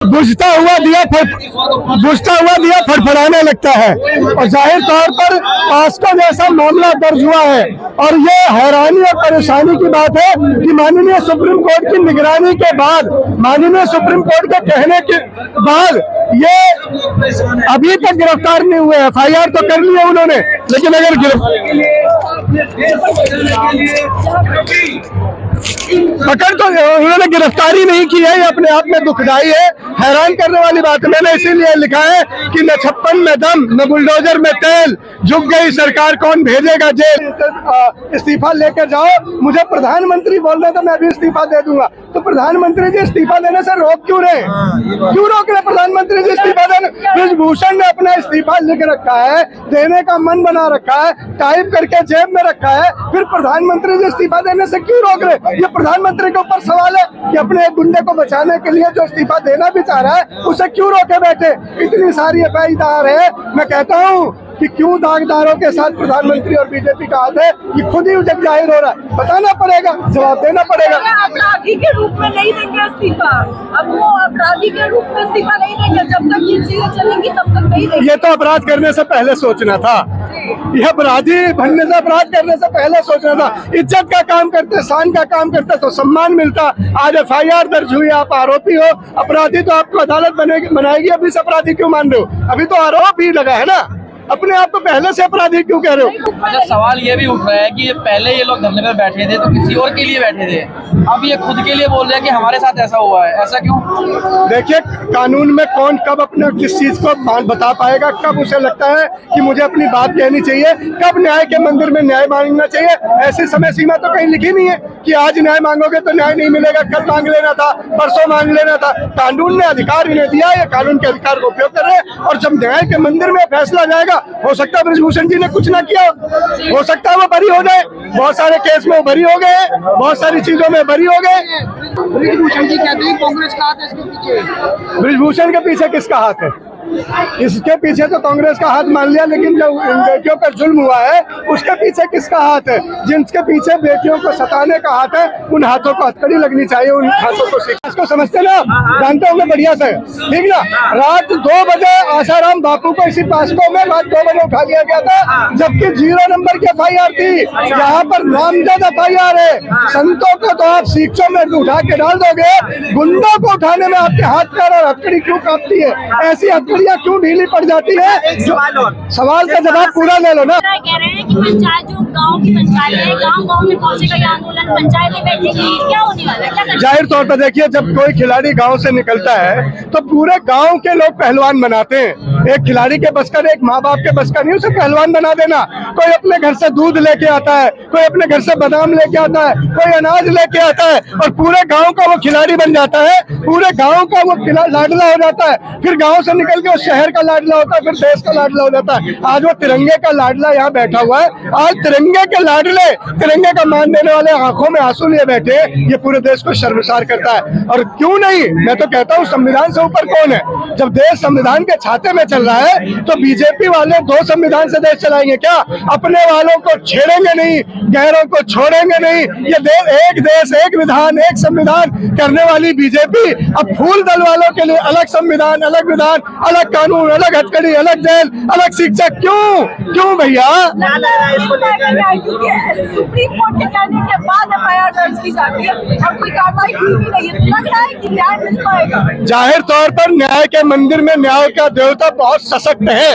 बुझता हुआ दिया फड़फड़ाने लगता है और जाहिर तौर पर पास्को जैसा मामला दर्ज हुआ है। और ये हैरानी और परेशानी की बात है कि माननीय सुप्रीम कोर्ट की निगरानी के बाद, माननीय सुप्रीम कोर्ट के कहने के बाद ये अभी तक गिरफ्तार नहीं हुए। FIR तो कर ली है उन्होंने, लेकिन अगर पकड़ तो उन्होंने गिरफ्तारी नहीं की है, ये अपने आप में दुखदाई है, हैरान करने वाली बात है। मैंने इसीलिए लिखा है कि न छप्पन में दम न बुलडोजर में तेल, झुक गई सरकार कौन भेजेगा जेल। इस्तीफा लेकर जाओ, मुझे प्रधानमंत्री बोल रहे तो मैं भी इस्तीफा दे दूंगा। तो प्रधानमंत्री जी इस्तीफा देने से रोक क्यों रहे? क्यों रोक रहे प्रधानमंत्री जी इस्तीफा देने? ब्रिजभूषण ने अपना इस्तीफा लिख रखा है, देने का मन बना रखा है, टाइप करके जेब में रखा है, फिर प्रधानमंत्री जी इस्तीफा देने से क्यों रोक रहे? ये प्रधानमंत्री के ऊपर सवाल है कि अपने एक गुंडे को बचाने के लिए जो इस्तीफा देना भी चाह रहा है उसे क्यों रोके बैठे? इतनी सारी FIR है। मैं कहता हूँ कि क्यों दागदारों के साथ प्रधानमंत्री और बीजेपी का हाथ है, ये खुद ही जब जाहिर हो रहा है। बताना पड़ेगा, जवाब देना पड़ेगा। अपराधी के रूप में नहीं देंगे इस्तीफा, अब वो अपराधी के रूप में इस्तीफा नहीं देंगे, जब तक ये चीजें चलेंगी तब तक नहीं देंगे। ये तो अपराध करने से पहले सोचना था, यह अपराधी बनने से, अपराध करने से पहले सोचना था। इज्जत का काम करते, शान का काम करते तो सम्मान मिलता। आज FIR दर्ज हुई, आप आरोपी हो, अपराधी तो आपको अदालत बनाएगी, अभी से अपराधी क्यों मान रहे हो? अभी तो आरोप ही लगा है ना, अपने आप को पहले से अपराधी क्यों कह रहे हो? अच्छा, सवाल ये भी उठ रहा है कि पहले ये लोग धरने पर बैठे थे तो किसी और के लिए बैठे थे, अब ये खुद के लिए बोल रहे हैं कि हमारे साथ ऐसा हुआ है, ऐसा क्यों? देखिए, कानून में कौन कब अपने किस चीज को बता पाएगा, कब उसे लगता है कि मुझे अपनी बात कहनी चाहिए, कब न्याय के मंदिर में न्याय मांगना चाहिए, ऐसी समय सीमा तो कहीं लिखी नहीं है कि आज न्याय मांगोगे तो न्याय नहीं मिलेगा, कल मांग लेना था, परसों मांग लेना था। कानून ने अधिकार इन्हें दिया है, कानून के अधिकार का उपयोग कर रहे हैं और जब न्याय के मंदिर में फैसला जाएगा, हो सकता है ब्रिजभूषण जी ने कुछ ना किया, हो सकता है वो बरी हो गए, बहुत सारे केस में वो बरी हो गए, बहुत सारी चीजों में बरी हो गए। ब्रिजभूषण जी कहते हैं कांग्रेस का हाथ है इसके पीछे। ब्रिजभूषण के पीछे किसका हाथ है? इसके पीछे तो कांग्रेस का हाथ मान लिया, लेकिन जो इन बेटियों पर जुल्म हुआ है उसके पीछे किसका हाथ है? जिनके पीछे बेटियों को सताने का हाथ है, उन हाथों को हथकड़ी लगनी चाहिए, उन हाथों को सीखना। इसको समझते ना, जानते होंगे बढ़िया से, ठीक ना? रात 2 बजे आसाराम बापू को इसी पास्को में रात 2 बजे उठा लिया गया था, जबकि 0 नंबर की FIR थी। यहाँ पर नामजद FIR है। संतों को तो आप शिक्षों में उठा के डाल दोगे, गुंडों को उठाने में आपके हाथ पैर और हथकड़ी क्यों कांपती है? ऐसी हथकड़ियाँ क्यों ढीली पड़ जाती है? सवाल का जवाब पूरा ले लो ना। कह रहे हैं कि पंचायत जो गांव की पंचायत है, गांव में पहुंचेगा ये आंदोलन, पंचायत में बैठेगी, क्या होने वाला है? जाहिर तौर पर देखिए, जब कोई खिलाड़ी गांव से निकलता है तो पूरे गांव के लोग पहलवान बनाते हैं। एक खिलाड़ी के बस का, एक माँ बाप के बस का नहीं उसे पहलवान बना देना। कोई अपने घर से दूध लेके आता है, कोई अपने घर से बादाम लेके आता है, कोई अनाज लेके आता है और पूरे गांव का वो खिलाड़ी बन जाता है, पूरे गांव का वो लाडला हो जाता है। फिर गांव से निकल के वो शहर का लाडला होता है, फिर देश का लाडला हो जाता है। आज वो तिरंगे का लाडला यहाँ बैठा हुआ है। आज तिरंगे के लाडले, तिरंगे का मान देने वाले आंखों में आंसू लिए बैठे, ये पूरे देश को शर्मसार करता है। और क्यों नहीं, मैं तो कहता हूँ संविधान से ऊपर कौन है? जब देश संविधान के छाते में चल रहा है तो बीजेपी वाले 2 संविधान से देश चलाएंगे क्या? अपने वालों को छेड़ेंगे नहीं, गैरों को छोड़ेंगे नहीं। ये एक देश एक विधान एक संविधान करने वाली बीजेपी अब फूल दल वालों के लिए अलग संविधान, अलग विधान, अलग कानून, अलग हथकड़ी, अलग जेल, अलग शिक्षा। क्यों भैया? सुप्रीम कोर्ट के कहने के बाद FIR दर्ज की जाती है और कोई कार्रवाई हुई भी नहीं है, लग रहा है कि न्याय मिल पाएगा। जाहिर तौर पर न्याय के मंदिर में न्याय का देवता बहुत सशक्त है।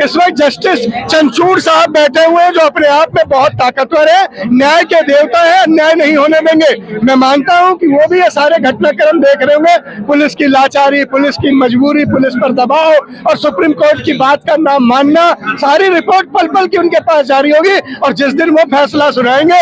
इस वक्त जस्टिस चंचूड़ साहब बैठे हुए हैं जो अपने आप में बहुत ताकतवर है, न्याय के देवता है, अन्याय नहीं होने देंगे। मैं मानता हूं कि वो भी ये सारे घटनाक्रम देख रहे होंगे, पुलिस की लाचारी, पुलिस की मजबूरी, पुलिस पर दबाव और सुप्रीम कोर्ट की बात का नाम मानना, सारी रिपोर्ट पल पल की उनके पास जारी होगी और जिस दिन वो फैसला सुनाएंगे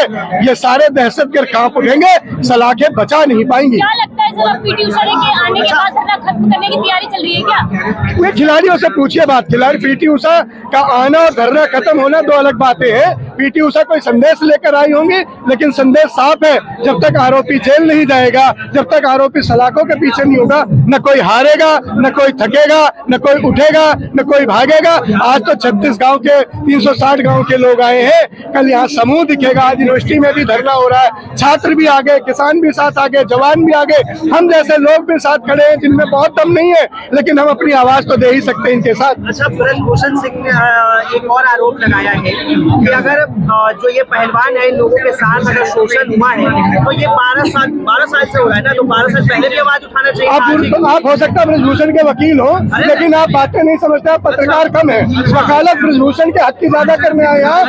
ये सारे दहशतगर्द कांप उठेंगे, सलाखें बचा नहीं पाएंगी। क्या लगता है सर, पीटी उषा के आने के बाद धरना खत्म करने की तैयारी चल रही है क्या? वे खिलाड़ियों से पूछिए बात। खिलाड़ी पीटी उषा का आना और धरना खत्म होना 2 अलग बातें हैं। पीटी उषा कोई संदेश लेकर आई होंगी, लेकिन संदेश साफ है, जब तक आरोपी जेल नहीं जाएगा, जब तक आरोपी सलाखों के पीछे नहीं होगा, न कोई हारेगा, न कोई थकेगा, न कोई उठेगा, न कोई भागेगा। आज तो 36 गांव के 360 गांव के लोग आए हैं, कल यहाँ समूह दिखेगा। आज यूनिवर्सिटी में भी धरना हो रहा है, छात्र भी आगे, किसान भी साथ आगे, जवान भी आगे, हम जैसे लोग भी साथ खड़े हैं जिनमें बहुत दम नहीं है, लेकिन हम अपनी आवाज तो दे ही सकते हैं इनके साथ। अच्छा, ब्रजभूषण सिंह ने एक और आरोप लगाया है कि अगर जो ये पहलवान है, इन लोगों के साथ अगर शोषण हुआ है तो ये 12 साल से हो रहा है ना, तो 12 साल पहले भी आवाज उठाना चाहिए। आप हो सकता है ब्रजभूषण के वकील हो, लेकिन आप बातें नहीं समझते, आप पत्रकार कम है। वकालत ब्रजभूषण के हक की ज्यादा करने आए यहाँ।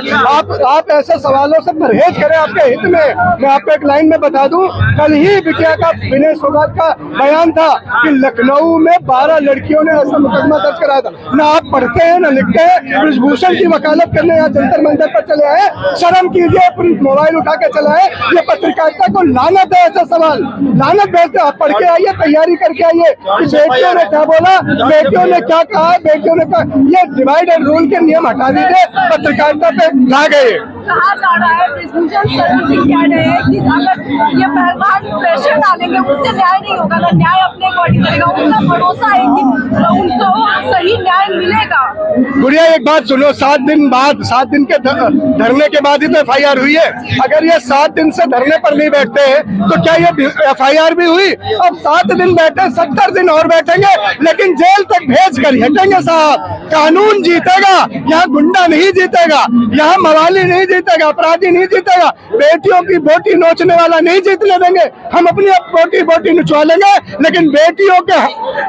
आप ऐसे सवालों से परहेज करें आपके हित में। मैं आपको एक लाइन में बता दूं, कल ही बिटिया का विनय फोगाट का बयान था कि लखनऊ में 12 लड़कियों ने ऐसा मुकदमा दर्ज कराया था। ना आप पढ़ते हैं ना लिखते हैं, ब्रजभूषण की वकालत करने यहाँ जंतर मंतर पर चले आए। शर्म कीजिए, मोबाइल उठा के चला है। ये पत्रकारिता को लानत है, ऐसा सवाल लानत भेजते। आप पढ़ के आइए, तैयारी करके आइए कि बेटियों ने क्या बोला, बेटियों ने क्या कहा, बेटियों ने कहा। ये डिवाइड एंड रूल के नियम हटा दीजिए, पत्रकारिता पे ला गए। कहा जा रहा है, ब्रजभूषण शरण सिंह कह रहे हैं कि अगर ये पहलवान प्रेशर डालेंगे उससे न्याय नहीं होगा, ना न्याय अपने अकॉर्डिंग करेगा। उनका भरोसा है कि उनको सही न्याय मिलेगा। गुड़िया एक बात सुनो, 7 दिन के धरने के बाद ही तो FIR हुई है। अगर ये 7 दिन से धरने पर नहीं बैठते हैं तो क्या ये FIR भी हुई? अब 7 दिन बैठे, 70 दिन और बैठेंगे, लेकिन जेल तक भेज कर हटेंगे साहब। कानून जीतेगा, यहाँ गुंडा नहीं जीतेगा, यहाँ मवाली नहीं जीतेगा, अपराधी नहीं जीतेगा, बेटियों की बोटी नोचने वाला नहीं जीतने देंगे। हम अपनी बोटी नुचवा लेंगे, लेकिन बेटियों के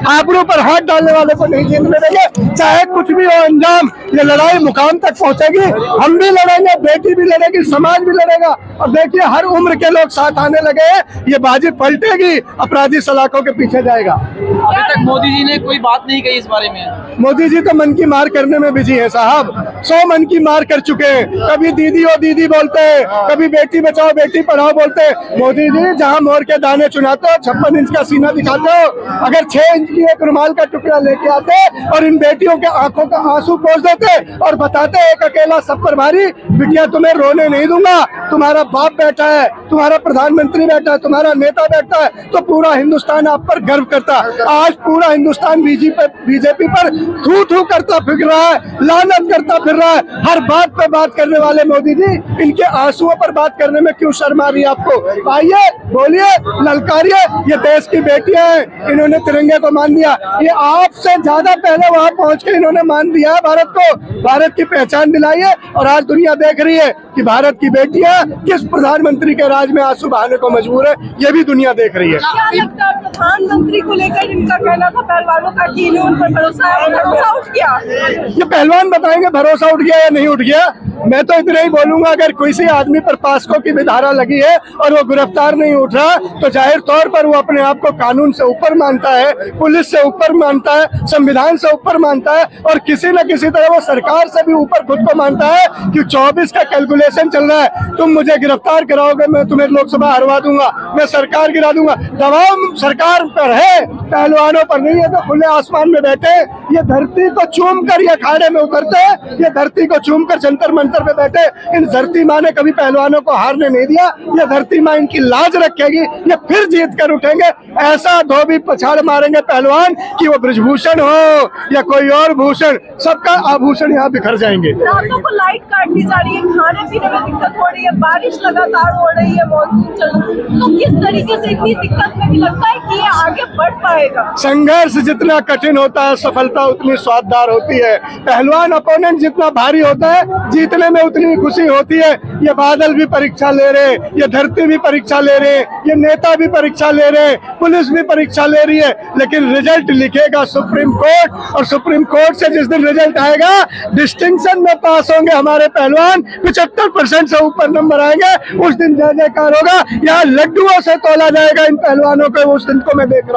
आबरू पर हाथ डालने वाले को नहीं जीतने देंगे। चाहे कुछ भी हो अंजाम, ये लड़ाई मुकाम तक पहुंचेगी। हम भी लड़ेंगे, बेटी भी लड़ेगी, समाज भी लड़ेगा। और देखिए, हर उम्र के लोग साथ आने लगे हैं। ये बाजी पलटेगी, अपराधी सलाखों के पीछे जाएगा। अभी तक मोदी जी ने कोई बात नहीं कही इस बारे में। मोदी जी तो मन की मार करने में बिजी है साहब। 100 मन की मार कर चुके हैं। कभी दीदी ओ दीदी बोलते हैं, कभी बेटी बचाओ बेटी पढ़ाओ बोलते हैं। मोदी जी जहां मोर के दाने चुनाते हो, 56 इंच का सीना दिखाते हो, अगर 6 इंच की एक रुमाल का टुकड़ा लेके आते और इन बेटियों के आंखों का आंसू पोंछ देते और बताते एक अकेला सब पर भारी, बिटिया तुम्हें रोने नहीं दूंगा, तुम्हारा बाप बैठा है, तुम्हारा प्रधानमंत्री बैठा है, तुम्हारा नेता बैठा है, तो पूरा हिंदुस्तान आप पर गर्व करता। आज पूरा हिंदुस्तान बीजेपी पर थू थू करता फिर रहा है, लानत करता फिर रहा है। हर बात पे बात करने वाले मोदी जी, इनके आंसुओं पर बात करने में क्यों शर्म आ रही है आपको? आइए, बोलिए, ललकारिए। ये देश की बेटियां हैं, इन्होंने तिरंगे को मान दिया। ये आपसे ज्यादा पहले वहां पहुंच के इन्होंने मान दिया है भारत को, भारत की पहचान दिलाई है। और आज दुनिया देख रही है कि भारत की बेटियां किस प्रधानमंत्री के राज में आंसू बहाने को मजबूर है। ये भी दुनिया देख रही है। क्या लगता है प्रधानमंत्री को लेकर इनका कहना था पहलवानों का कि इन्हें उन पर भरोसा है, भरोसा उठ गया? ये पहलवान बताएंगे भरोसा उठ गया या नहीं उठ गया। मैं तो इतना ही बोलूंगा, अगर किसी आदमी पर पास्को की भी धारा लगी है और वो गिरफ्तार नहीं उठ रहा, तो जाहिर तौर पर वो अपने आप को कानून से ऊपर मानता है, पुलिस से ऊपर मानता है, संविधान से ऊपर मानता है, और किसी न किसी तरह वो सरकार से भी ऊपर खुद को मानता है कि 24 का कैलकुलेशन चल रहा है। तुम मुझे गिरफ्तार कराओगे, मैं तुम्हें लोकसभा हरवा दूंगा, मैं सरकार गिरा दूंगा। दबाव सरकार पर है, पहलवानों पर नहीं है। तो खुले आसमान में बैठे, ये धरती को चूम कर ये अखाड़े में उतरते हैं, ये धरती को चूम कर जंतर मंतर पे बैठे। इन धरती माँ ने कभी पहलवानों को हारने नहीं दिया। ये धरती माँ इनकी लाज रखेगी, ये फिर जीत कर उठेंगे। ऐसा धोबी पछाड़ मारेंगे पहलवान कि वो ब्रजभूषण हो या कोई और भूषण, सबका आभूषण यहाँ बिखर जाएंगे। रातों को लाइट काट दी जा रही है, खाने पीने में दिक्कत हो रही है, बारिश लगातार हो रही है, मॉनसून चल रहा है, तो किस तरीके से इतनी दिक्कत में भी लगता है कि ये आगे बढ़ पाएगा? संघर्ष जितना कठिन होता है, सफलता उतनी स्वाददार होती है। पहलवान अपोनेंट जितना भारी होता है, जीतने में उतनी खुशी होती है। ये बादल भी परीक्षा ले रहे, ये धरती भी परीक्षा ले रहे, ये नेता भी परीक्षा ले रहे, पुलिस भी परीक्षा ले रही है, लेकिन रिजल्ट लिखेगा सुप्रीम कोर्ट। और सुप्रीम कोर्ट से जिस दिन रिजल्ट आएगा, डिस्टिंक्शन में पास होंगे हमारे पहलवान, 75% से ऊपर नंबर आएंगे, उस दिन जय जयकार होगा। यहाँ लड्डुओं से तोला जाएगा इन पहलवानों को, उस दिन को मैं देख रहा हूँ।